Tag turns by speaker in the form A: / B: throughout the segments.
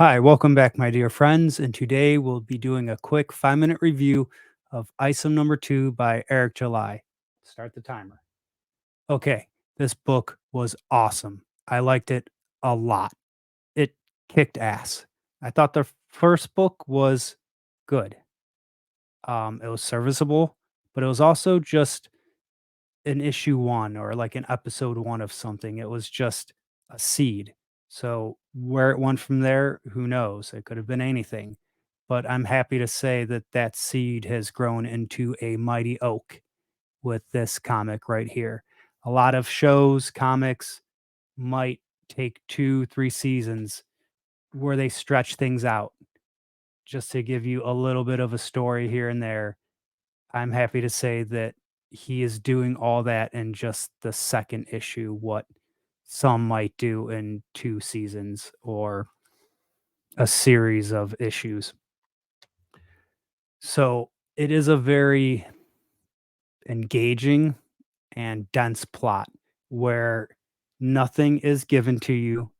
A: Hi, welcome back, my dear friends. And today we'll be doing a quick 5-minute review of Isom number 2 by Eric July. Start the timer. Okay, this book was awesome. I liked it a lot. It kicked ass. I thought the first book was good. It was serviceable, but it was also just an issue one or like an episode one of something. It was just a seed. So where it went from there, who knows? It could have been anything. But I'm happy to say that that seed has grown into a mighty oak with this comic right here. A lot of shows, comics might take 2, 3 seasons where they stretch things out just to give you a little bit of a story here and there. I'm happy to say that he is doing all that in just the second issue, what some might do in 2 seasons or a series of issues. So, it is a very engaging and dense plot where nothing is given to you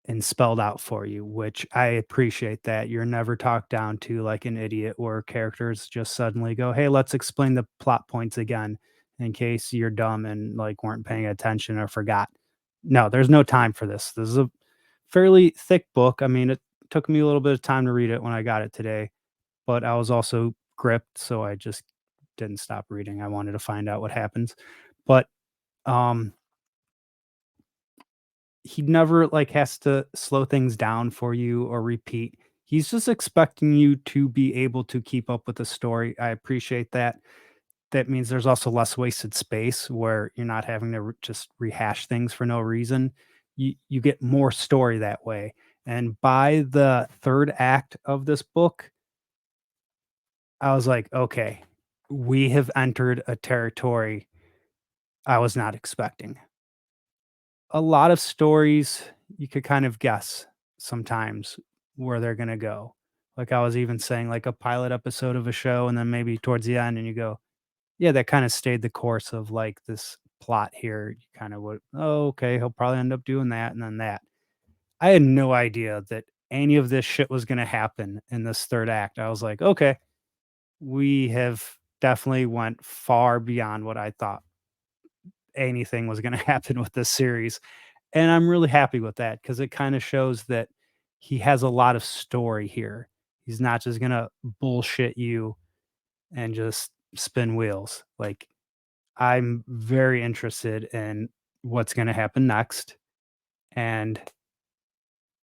A: and spelled out for you, which I appreciate that. You're never talked down to like an idiot where characters just suddenly go, "Hey, let's explain the plot points again in case you're dumb and like weren't paying attention or forgot." No, there's no time for this. This is a fairly thick book. I mean, it took me a little bit of time to read it when I got it today, but I was also gripped, so I just didn't stop reading. I wanted to find out what happens. But um he never like has to slow things down for you or repeat. He's just expecting you to be able to keep up with the story. I appreciate that. That means there's also less wasted space where you're not having to just rehash things for no reason. You get more story that way. And by the third act of this book, I was like, okay, we have entered a territory I was not expecting. A lot of stories you could kind of guess sometimes where they're gonna go. Like I was even saying, like a pilot episode of a show, and then maybe towards the end, and you go, "Yeah, that kinda stayed the course of, like, this plot here." You kinda would, "Oh, okay, he'll probably end up doing that and then that." I had no idea that any of this shit was gonna happen in this 3rd act. I was like, "Okay, we have definitely went far beyond what I thought anything was gonna happen with this series." And I'm really happy with that because it kinda shows that he has a lot of story here. He's not just gonna bullshit you and just spin wheels. Like, I'm very interested in what's gonna happen next, and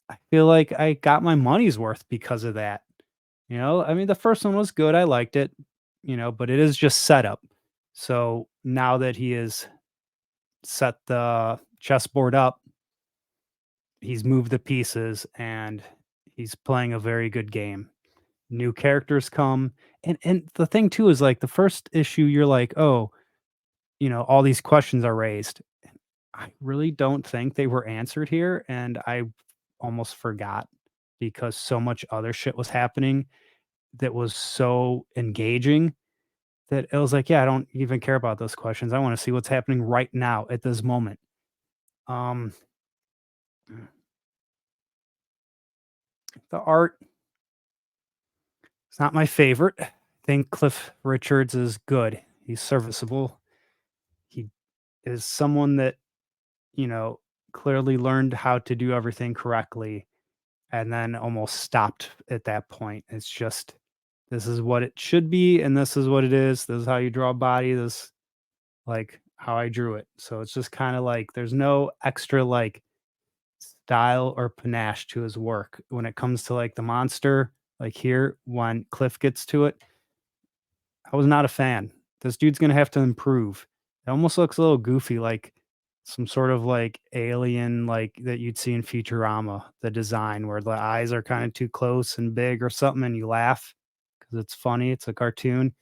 A: I feel like I got my money's worth because of that. I mean, the first one was good, I liked it, but it is just setup. So, now that he has set the chessboard up, he's moved the pieces and he's playing a very good game. New characters come, and the thing too is like the first issue you're like, "Oh, all these questions are raised." I really don't think they were answered here, and I almost forgot because so much other shit was happening that was so engaging that it was like, "Yeah, I don't even care about those questions. I wanna see what's happening right now at this moment." Um, the art is not my favorite. I think Cliff Richards is good. He's serviceable. He is someone that, you know, clearly learned how to do everything correctly and then almost stopped at that point. It's just this is what it should be and this is what it is. This is how you draw a body. This like how I drew it. So it's just kind of like there's no extra like style or panache to his work when it comes to like the monster. Like here, when Cliff gets to it, I was not a fan. This dude's gonna have to improve. It almost looks a little goofy, like some sort of like alien, like that you'd see in Futurama, the design where the eyes are kind of too close and big or something, and you laugh because it's funny. It's a cartoon.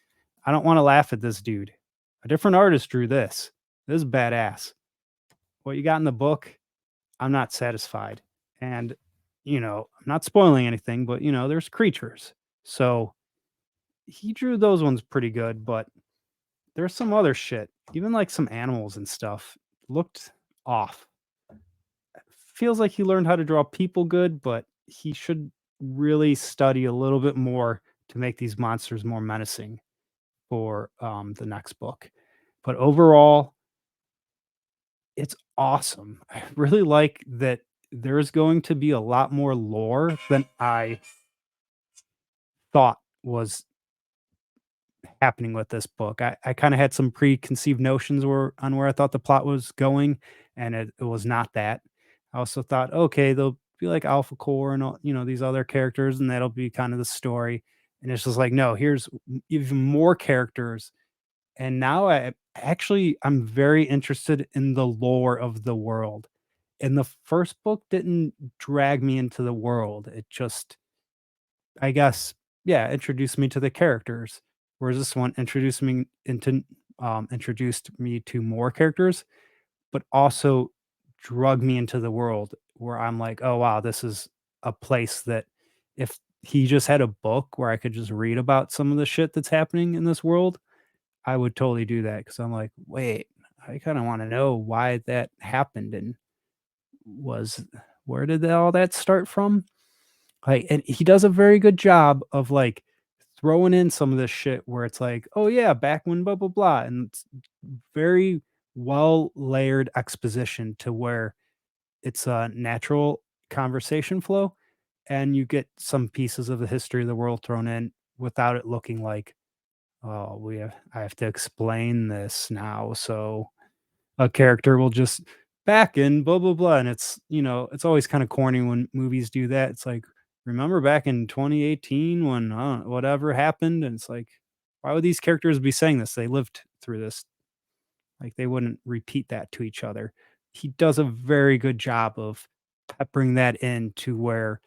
A: I don't want to laugh at this dude. A different artist drew this. This is badass. What you got in the book, I'm not satisfied. And, I'm not spoiling anything, but, there's creatures. So he drew those ones pretty good, but there's some other shit, even like some animals and stuff looked off. Feels like he learned how to draw people good, but he should really study a little bit more to make these monsters more menacing for the next book. But overall, it's awesome. I really like that there's going to be a lot more lore than I thought was happening with this book. I kind of had some preconceived notions where I thought the plot was going, and it was not that. I also thought, okay, they'll be like Alpha Core and all, these other characters, and that'll be kind of the story. And it's just like, no, here's even more characters. And now I'm very interested in the lore of the world. And the first book didn't drag me into the world. It just, I guess, yeah, introduced me to the characters. Whereas this one introduced me to more characters, but also drug me into the world where I'm like, oh wow, this is a place that if he just had a book where I could just read about some of the shit that's happening in this world, I would totally do that because I'm like, wait, I kind of want to know why that happened and was where did all that start from? Like, and he does a very good job of like throwing in some of this shit where it's like, oh yeah, back when blah blah blah, and it's very well layered exposition to where it's a natural conversation flow, and you get some pieces of the history of the world thrown in without it looking like, oh, I have to explain this now, so a character will just back in blah blah blah, and it's always kind of corny when movies do that. It's like, remember back in 2018 when whatever happened, and it's like, why would these characters be saying this? They lived through this. Like they wouldn't repeat that to each other. He does a very good job of peppering that in to where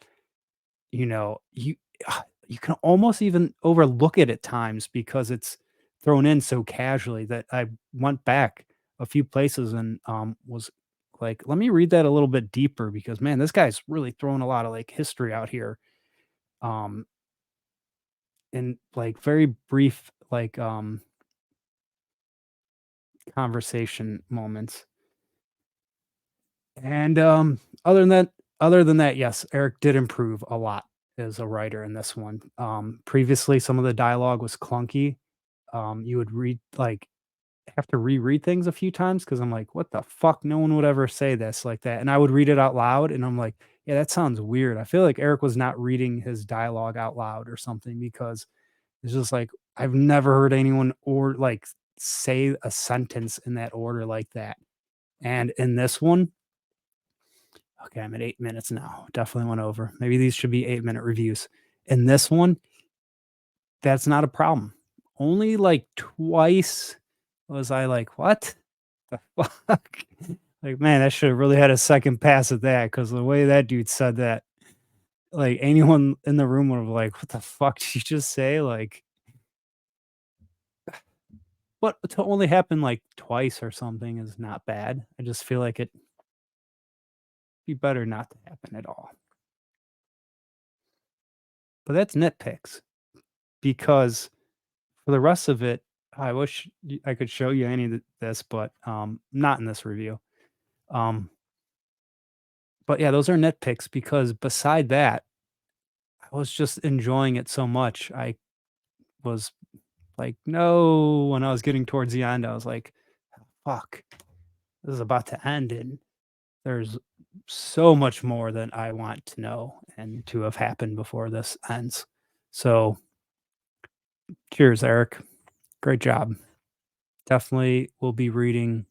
A: you you can almost even overlook it at times because it's thrown in so casually that I went back a few places and, was like, "Let me read that a little bit deeper because, man, this guy's really throwing a lot of, like, history out here," um, in, like, very brief, like, conversation moments. And, other than that, yes, Eric did improve a lot as a writer in this one. Previously, some of the dialogue was clunky. You would have to reread things a few times because 'cause I'm like, "What the fuck? No one would ever say this like that." And I would read it out loud, and I'm like, "Yeah, that sounds weird." I feel like Eric was not reading his dialogue out loud or something because it's just like, I've never heard anyone or like, say a sentence in that order like that. And in this one, okay, I'm at 8 minutes now. Definitely went over. Maybe these should be 8-minute reviews. In this one, that's not a problem. Only, like, twice was I like, "What the fuck?" Like, man, I should have really had a second pass at that because the way that dude said that, like, anyone in the room would have like, "What the fuck did you just say?" Like, but to only happen, like, twice or something is not bad. I just feel like it'd be better not to happen at all. But that's nitpicks because for the rest of it, I wish I could show you any of this, but, not in this review. Um, but yeah, those are nitpicks because beside that, I was just enjoying it so much. I was like, "No," when I was getting towards the end, I was like, "Fuck, this is about to end, and there's so much more that I want to know and to have happened before this ends." So, cheers, Eric. Great job. Definitely will be reading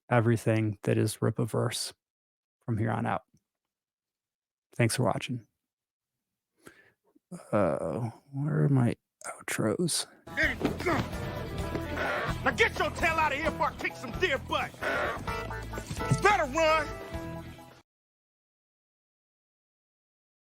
A: everything that is Ripaverse from here on out. Thanks for watching. Where are my outros?
B: There you go. Now get your tail out of here before I kick some deer butt. Better run.